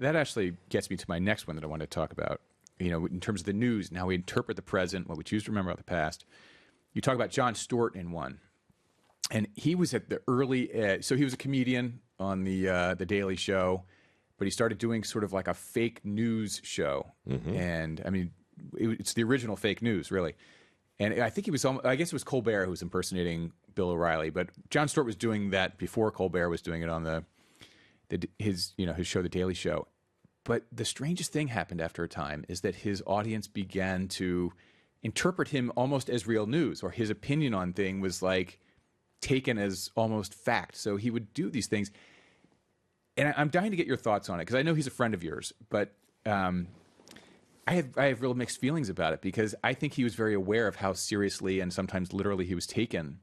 that actually gets me to my next one that I want to talk about. You know, in terms of the news, now we interpret the present, what we choose to remember about the past. You talk about Jon Stewart in one, and he was at the early. So he was a comedian on the Daily Show, but he started doing sort of like a fake news show, and I mean, it's the original fake news, really. And I think he was. I guess it was Colbert who was impersonating Bill O'Reilly, but Jon Stewart was doing that before Colbert was doing it on his show, The Daily Show. But the strangest thing happened after a time is that his audience began to interpret him almost as real news, or his opinion on thing was like taken as almost fact. So he would do these things, and I'm dying to get your thoughts on it because I know he's a friend of yours, but I have real mixed feelings about it because I think he was very aware of how seriously and sometimes literally he was taken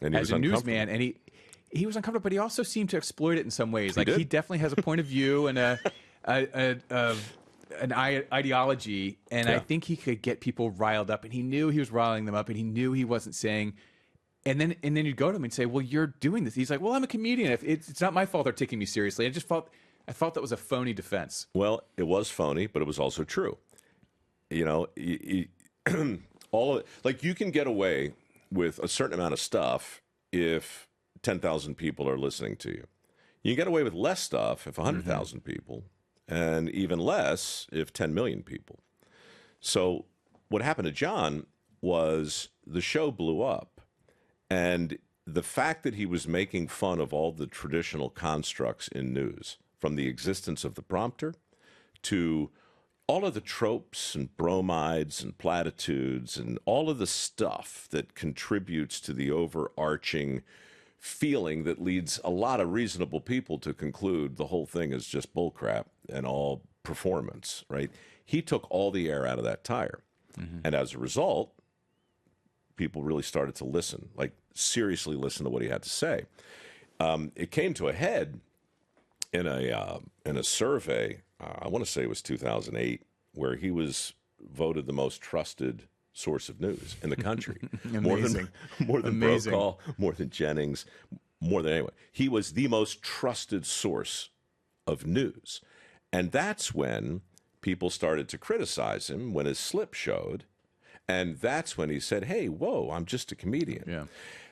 as a newsman, and he was uncomfortable, but he also seemed to exploit it in some ways. He definitely has a point of view and an ideology, and I think he could get people riled up, and he knew he was riling them up, and he knew he wasn't saying. And then you'd go to him and say, "Well, you're doing this." He's like, "Well, I'm a comedian. It's not my fault they're taking me seriously." I thought that was a phony defense. Well, it was phony, but it was also true. You know, all of it, like you can get away with a certain amount of stuff if 10,000 people are listening to you. You can get away with less stuff if 100,000 people, and even less if 10 million people. So what happened to Jon was the show blew up, and the fact that he was making fun of all the traditional constructs in news, from the existence of the prompter to all of the tropes and bromides and platitudes and all of the stuff that contributes to the overarching feeling that leads a lot of reasonable people to conclude the whole thing is just bullcrap and all performance, right? He took all the air out of that tire. And as a result, people really started to listen, like seriously listen to what he had to say. It came to a head in a survey, I want to say it was 2008, where he was voted the most trusted source of news in the country. more than Brokaw, more than Jennings, more than anyone. He was the most trusted source of news. And that's when people started to criticize him, when his slip showed. And that's when he said, "Hey, whoa, I'm just a comedian." Yeah.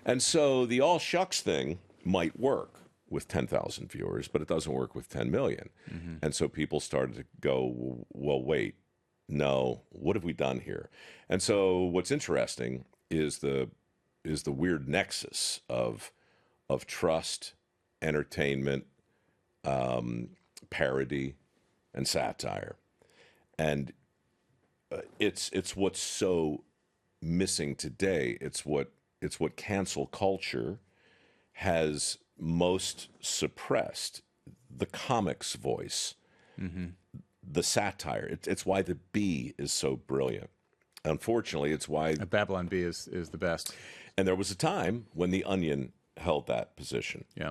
And so the all shucks thing might work with 10,000 viewers, but it doesn't work with 10 million. And so people started to go, well, wait, no, what have we done here? And so what's interesting is the weird nexus of trust, entertainment, parody, and satire. And it's what's so missing today. It's what cancel culture has most suppressed: the comic's voice, the satire. It's why the Bee is so brilliant. Unfortunately, it's why Babylon Bee is the best. And there was a time when the Onion held that position. Yeah,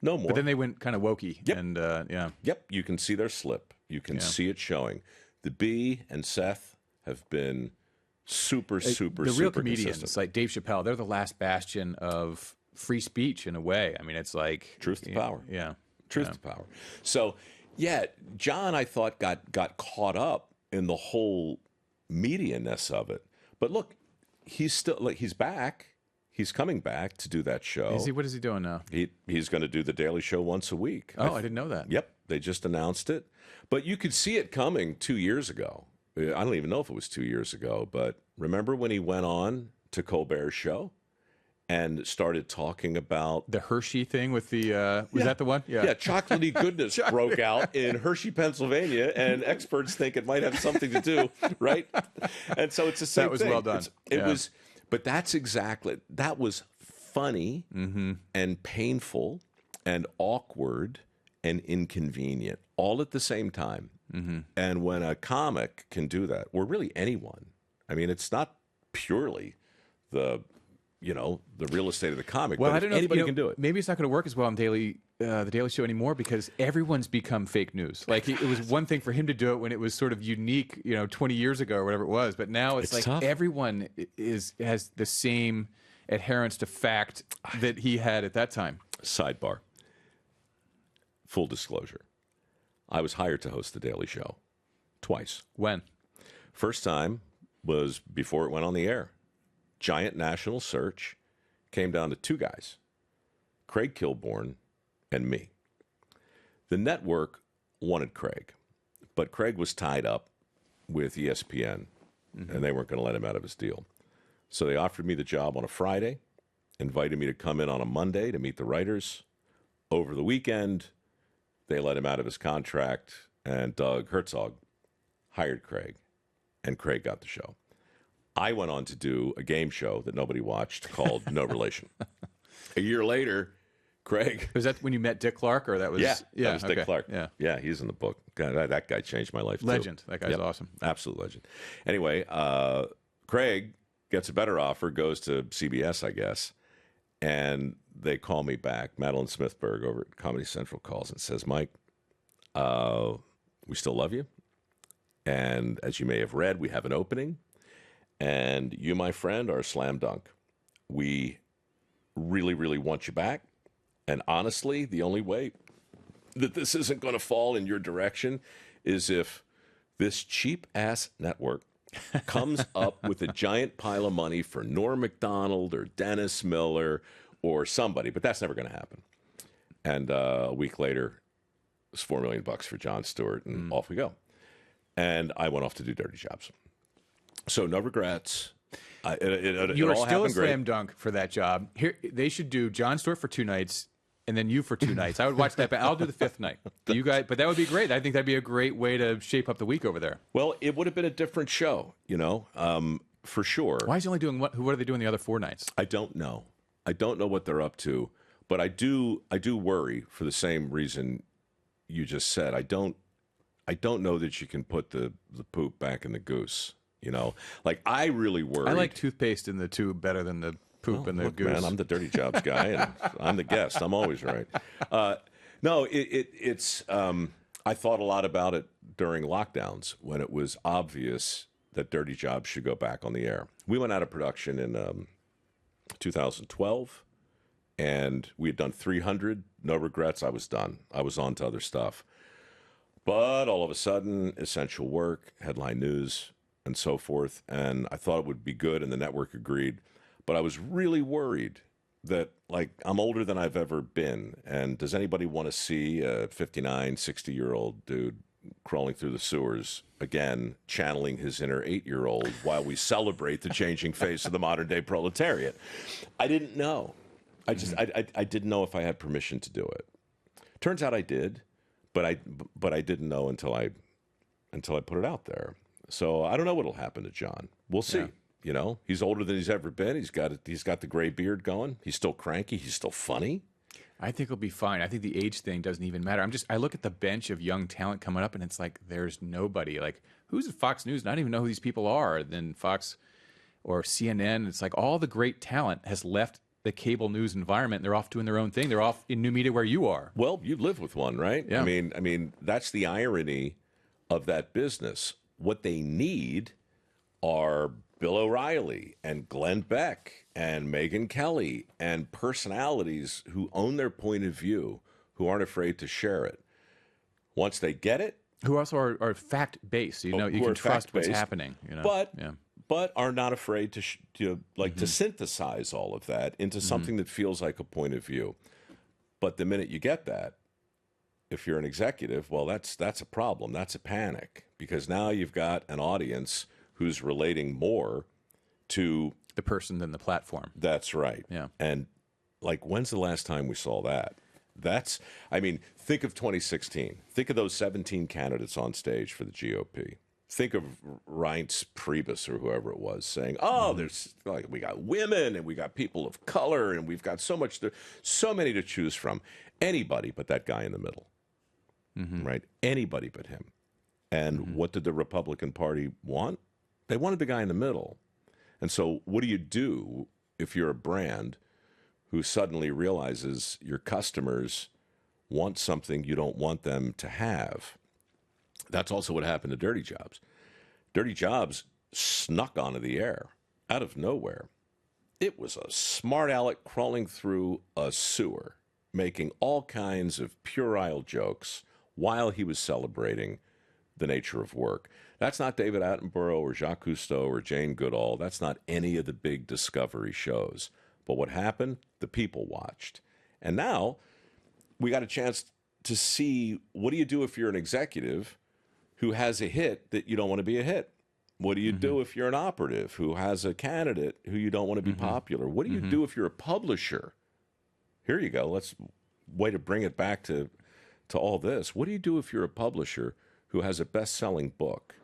no more. But then they went kind of wokey. Yep. And Yep. You can see their slip. You can see it showing. The Bee and Seth have been super the real comedians consistent. like Dave Chappelle. They're the last bastion of free speech in a way. I mean, it's like truth to power. Yeah, truth to power. So, yeah, Jon, I thought got caught up in the whole media-ness of it. But look, he's still he's back. He's coming back to do that show. Is he? What is he doing now? He's going to do the Daily Show once a week. Oh, I didn't know that. Yep, they just announced it. But you could see it coming 2 years ago. I don't even know if it was 2 years ago, but remember when he went on to Colbert's show and started talking about the Hershey thing with the was that the one? Yeah, chocolatey goodness broke out in Hershey, Pennsylvania, and experts think it might have something to do, right? And so it's the same thing. That was well done. It was, but that was funny and painful and awkward and inconvenient all at the same time. And when a comic can do that, or really anyone, I mean, it's not purely the real estate of the comic. Well, but I don't know. Anybody can do it. Maybe it's not going to work as well on the Daily Show anymore because everyone's become fake news. Like it was one thing for him to do it when it was sort of unique, 20 years ago or whatever it was. But now it's like tough. Everyone has the same adherence to fact that he had at that time. Sidebar. Full disclosure. I was hired to host The Daily Show twice. When? First time was before it went on the air. Giant national search. Came down to two guys, Craig Kilborn and me. The network wanted Craig, but Craig was tied up with ESPN, and they weren't going to let him out of his deal. So they offered me the job on a Friday, invited me to come in on a Monday to meet the writers. Over the weekend, they let him out of his contract, and Doug Herzog hired Craig, and Craig got the show. I went on to do a game show that nobody watched called No Relation. A year later, Craig... Was that when you met Dick Clark, or that was... that was Dick Clark. Yeah, he's in the book. God, that guy changed my life, legend. too. That guy's awesome. Absolute legend. Anyway, Craig gets a better offer, goes to CBS, I guess, and they call me back. Madeline Smithberg over at Comedy Central calls and says, Mike, we still love you. And as you may have read, we have an opening. And you, my friend, are a slam dunk. We really, really want you back. And honestly, the only way that this isn't going to fall in your direction is if this cheap-ass network comes up with a giant pile of money for Norm Macdonald or Dennis Miller or somebody. But that's never going to happen. And a week later, it was $4 million for Jon Stewart, and off we go. And I went off to do Dirty Jobs. So no regrets. You are still a slam dunk for that job. Here, they should do Jon Stewart for 2 nights, and then you for 2 nights. I would watch that, but I'll do the 5th night. You guys, but that would be great. I think that'd be a great way to shape up the week over there. Well, it would have been a different show, for sure. Why is he only doing what? What are they doing the other 4 nights? I don't know. I don't know what they're up to, but I do worry for the same reason you just said. I don't know that you can put the poop back in the goose. Like I really worry. I like toothpaste in the tube better than the poop in the goose. Man, I'm the Dirty Jobs guy, and I'm the guest. I'm always right. No, it's. I thought a lot about it during lockdowns when it was obvious that Dirty Jobs should go back on the air. We went out of production in 2012, and we had done 300. No regrets. I was done. I was on to other stuff. But all of a sudden, essential work, headline news, and so forth. And I thought it would be good, and the network agreed. But I was really worried that, like, I'm older than I've ever been. And does anybody want to see a 59, 60-year-old dude crawling through the sewers, again, channeling his inner 8-year-old while we celebrate the changing face of the modern-day proletariat? I didn't know. I didn't know if I had permission to do it. Turns out I did. But I didn't know until I put it out there. So I don't know what'll happen to Jon. We'll see. Yeah. He's older than he's ever been. He's got the gray beard going. He's still cranky. He's still funny. I think he'll be fine. I think the age thing doesn't even matter. I look at the bench of young talent coming up, and it's like there's nobody. Like, who's at Fox News? And I don't even know who these people are. Then Fox or CNN. It's like all the great talent has left the cable news environment, and they're off doing their own thing. They're off in new media where you are. Well, you live with one, right? Yeah. I mean, that's the irony of that business. What they need are Bill O'Reilly and Glenn Beck and Megyn Kelly and personalities who own their point of view, who aren't afraid to share it. Once they get it, who also are fact based. You can trust what's happening. But are not afraid to synthesize all of that into something that feels like a point of view. But the minute you get that, if you're an executive, well, that's a problem. That's a panic, because now you've got an audience who's relating more to the person than the platform. That's right. Yeah. And like, when's the last time we saw that? Think of 2016. Think of those 17 candidates on stage for the GOP. Think of Reince Priebus or whoever it was saying, there's we got women and we got people of color and we've got so many to choose from. Anybody but that guy in the middle, right? Anybody but him. And what did the Republican Party want? They wanted the guy in the middle. And so what do you do if you're a brand who suddenly realizes your customers want something you don't want them to have? That's also what happened to Dirty Jobs. Dirty Jobs snuck onto the air out of nowhere. It was a smart aleck crawling through a sewer, making all kinds of puerile jokes while he was celebrating the nature of work. That's not David Attenborough or Jacques Cousteau or Jane Goodall. That's not any of the big Discovery shows. But what happened? The people watched. And now we got a chance to see, what do you do if you're an executive who has a hit that you don't want to be a hit? What do you do if you're an operative who has a candidate who you don't want to be popular? What do you do if you're a publisher? Here you go. Let's way to bring it back to all this. What do you do if you're a publisher who has a best-selling book